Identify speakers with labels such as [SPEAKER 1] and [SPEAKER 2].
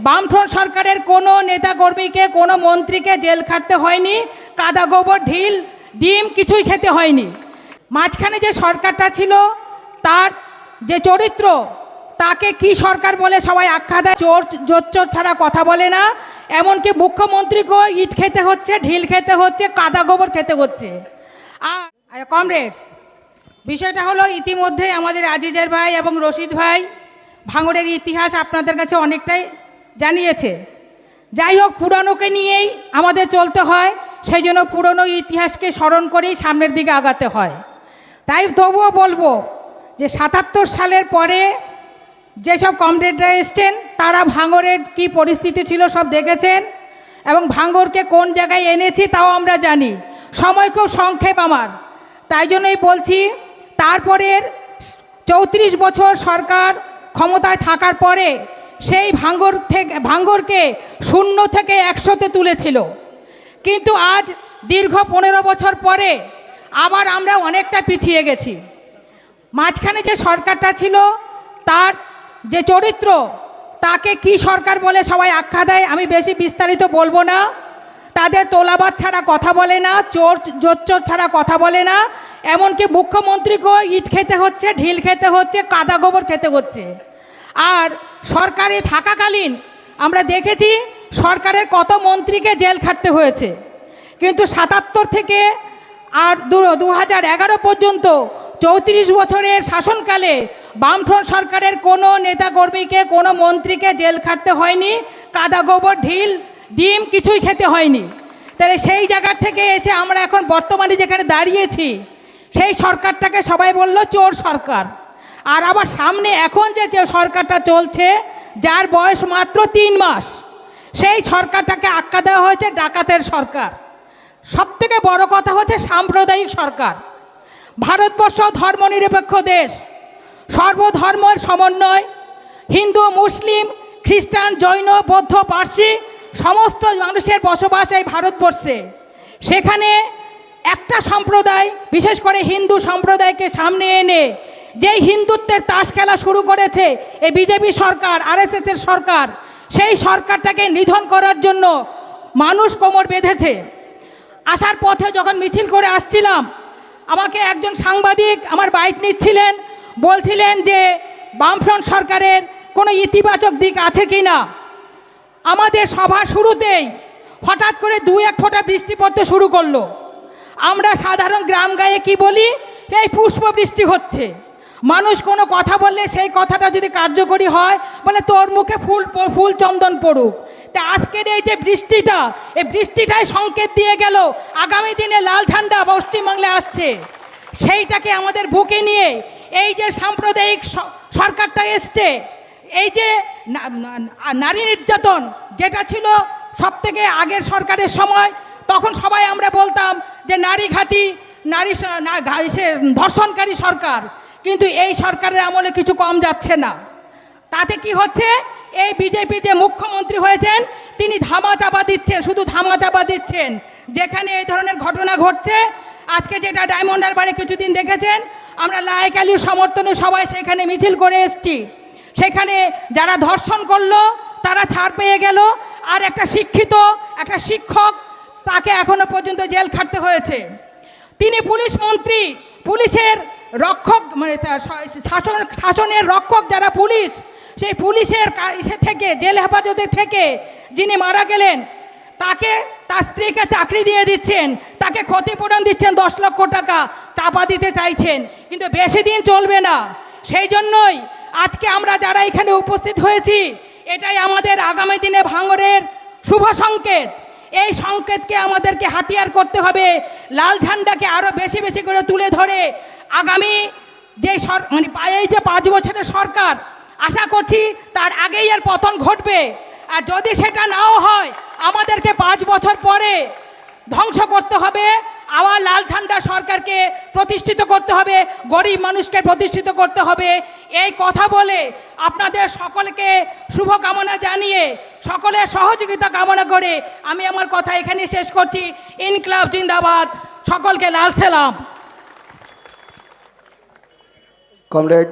[SPEAKER 1] বামফ্রন্ট সরকারের কোনো নেতাকর্মীকে কোনো মন্ত্রীকে জেল খাটতে হয়নি, কাদা গোবর ঢিল ডিম কিছুই খেতে হয়নি। মাঝখানে যে সরকারটা ছিল তার যে চরিত্র, তাকে কি সরকার বলে সবাই আখ্যা দেয়, জোচ্চোর ছাড়া কথা বলে না। এমনকি মুখ্যমন্ত্রীকেও ইট খেতে হচ্ছে, ঢিল খেতে হচ্ছে, কাদা গোবর খেতে হচ্ছে। আর কমরেডস, বিষয়টা হলো ইতিমধ্যে আমাদের আজিজের ভাই এবং রশিদ ভাই ভাঙড়ের ইতিহাস আপনাদের কাছে অনেকটাই জানিয়েছে। যাই হোক, পুরানোকে নিয়েই আমাদের চলতে হয়, সেই জন্য পুরনো ইতিহাসকে স্মরণ করেই সামনের দিকে আগাতে হয়। তাই তবুও বলবো যে ৭৭ সালের পরে যেসব কমরেডরা এসছেন তারা ভাঙড়ের কি পরিস্থিতি ছিল সব দেখেছেন, এবং ভাঙড়কে কোন জায়গায় এনেছি তাও আমরা জানি। সময় খুব সংক্ষেপ আমার, তাই জন্যই বলছি। তারপরের ৩৪ বছর সরকার ক্ষমতায় থাকার পরে সেই ভাঙড়কে 0 থেকে 100-তে তুলেছিল, কিন্তু আজ দীর্ঘ 15 বছর পরে আবার আমরা অনেকটা পিছিয়ে গেছি। মাঝখানে যে সরকারটা ছিল তার যে চরিত্র, তাকে কি সরকার বলে সবাই আখ্যা দেয়, আমি বেশি বিস্তারিত বলবো না। তাদের তোলাবাজ ছাড়া কথা বলে না, জোচ্চোর ছাড়া কথা বলে না। এমনকি মুখ্যমন্ত্রীকেও ইট খেতে হচ্ছে, ঢিল খেতে হচ্ছে, কাদা গোবর খেতে হচ্ছে। আর সরকারে থাকাকালীন আমরা দেখেছি সরকারের কত মন্ত্রীকে জেল খাটতে হয়েছে, কিন্তু ৭৭ থেকে আর ২০১১ পর্যন্ত ৩৪ বছরের শাসনকালে বামফ্রন্ট সরকারের কোনো নেতাকর্মীকে কোনো মন্ত্রীকে জেল খাটতে হয়নি, কাদা গোবর ঢিল ডিম কিছুই খেতে হয়নি। তাহলে সেই জায়গার থেকে এসে আমরা এখন বর্তমানে যেখানে দাঁড়িয়েছি, সেই সরকারটাকে সবাই বলল চোর সরকার। আর আবার সামনে এখন যে সরকারটা চলছে, যার বয়স মাত্র 3 মাস, সেই সরকারটাকে আখ্যা দেওয়া হয়েছে ডাকাতের সরকার। সবথেকে বড় কথা হচ্ছে সাম্প্রদায়িক সরকার। ভারতবর্ষ ধর্মনিরপেক্ষ দেশ, সর্বধর্মের সমন্বয়, হিন্দু মুসলিম খ্রিস্টান জৈন বৌদ্ধ পার্সি সমস্ত মানুষের বসবাস এই ভারতবর্ষে। সেখানে একটা সম্প্রদায়, বিশেষ করে হিন্দু সম্প্রদায়কে সামনে এনে যেই হিন্দুত্বের তাস খেলা শুরু করেছে এই বিজেপি সরকার, আরএসএসের সরকার, সেই সরকারটাকে নিধন করার জন্য মানুষ কোমর বেঁধেছে। আসার পথে যখন মিছিল করে আসছিলাম, আমাকে একজন সাংবাদিক আমার বাইট নিচ্ছিলেন, বলছিলেন যে বামফ্রন্ট সরকারের কোনো ইতিবাচক দিক আছে কি না। আমাদের সভার শুরুতেই হঠাৎ করে 2-1 ফোঁটা বৃষ্টি পড়তে শুরু করলো। আমরা সাধারণ গ্রাম গায়ে কি বলি, এই পুষ্প বৃষ্টি হচ্ছে। মানুষ কোনো কথা বললে সেই কথাটা যদি কার্যকরী হয়, বলে তোর মুখে ফুল চন্দন পড়ুক। তা আজকের এই যে বৃষ্টিটা, এই বৃষ্টিটাই সংকেত দিয়ে গেল আগামী দিনে লাল ঝান্ডা পশ্চিমবাংলায় আসছে। সেইটাকে আমাদের বুকে নিয়ে এই যে সাম্প্রদায়িক সরকারটা এসছে, এই যে নারী নির্যাতন যেটা ছিল সবথেকে আগের সরকারের সময়, তখন সবাই আমরা বলতাম যে নারী ঘাঁটি, ধর্ষণকারী সরকার। কিন্তু এই সরকারের আমলে কিছু কম যাচ্ছে না। তাতে কি হচ্ছে, এই বিজেপি যে মুখ্যমন্ত্রী হয়েছেন তিনি ধামাচাপা দিচ্ছেন, শুধু ধামাচাপা দিচ্ছেন। যেখানে এই ধরনের ঘটনা ঘটছে, আজকে যেটা ডায়মন্ড হারবারে কিছুদিন দেখেছেন, আমরা লায়েক আলীর সমর্থনে সবাই সেখানে মিছিল করে এসছি। সেখানে যারা ধর্ষণ করলো তারা ছাড় পেয়ে গেল, আর একটা শিক্ষক তাকে এখনো পর্যন্ত জেল খাটতে হয়েছে। তিনি পুলিশ মন্ত্রী, পুলিশের রক্ষক, মানে শাসনের রক্ষক যারা পুলিশ, সেই পুলিশের থেকে জেল হেফাজতে থেকে যিনি মারা গেলেন, তাকে তার স্ত্রীকে চাকরি দিয়ে দিচ্ছেন, তাকে ক্ষতিপূরণ দিচ্ছেন 10 লক্ষ টাকা, চাপা দিতে চাইছেন, কিন্তু বেশি দিন চলবে না। সেই জন্যই আজকে আমরা যারা এখানে উপস্থিত হয়েছি, এটাই আমাদের আগামী দিনে ভাঙড়ের শুভ সংকেত। এই সংকেতকে আমাদেরকে হাতিয়ার করতে হবে, লাল ঝান্ডাকে আরও বেশি বেশি করে তুলে ধরে আগামী যে এই যে 5 বছরের সরকার, আশা করছি তার আগেই এর পতন ঘটবে। আর যদি সেটা নাও হয়, আমাদেরকে 5 বছর পরে ধ্বংস করতে হবে, আবার লাল ঝান্ডা সরকারকে প্রতিষ্ঠিত করতে হবে, গরিব মানুষকে প্রতিষ্ঠিত করতে হবে। এই কথা বলে আপনাদের সকলকে শুভকামনা জানিয়ে, সকলের সহযোগিতা কামনা করে আমি আমার কথা এখানে শেষ করছি। ইনকলাব জিন্দাবাদ, সকলকে লাল সালাম।
[SPEAKER 2] কমরেড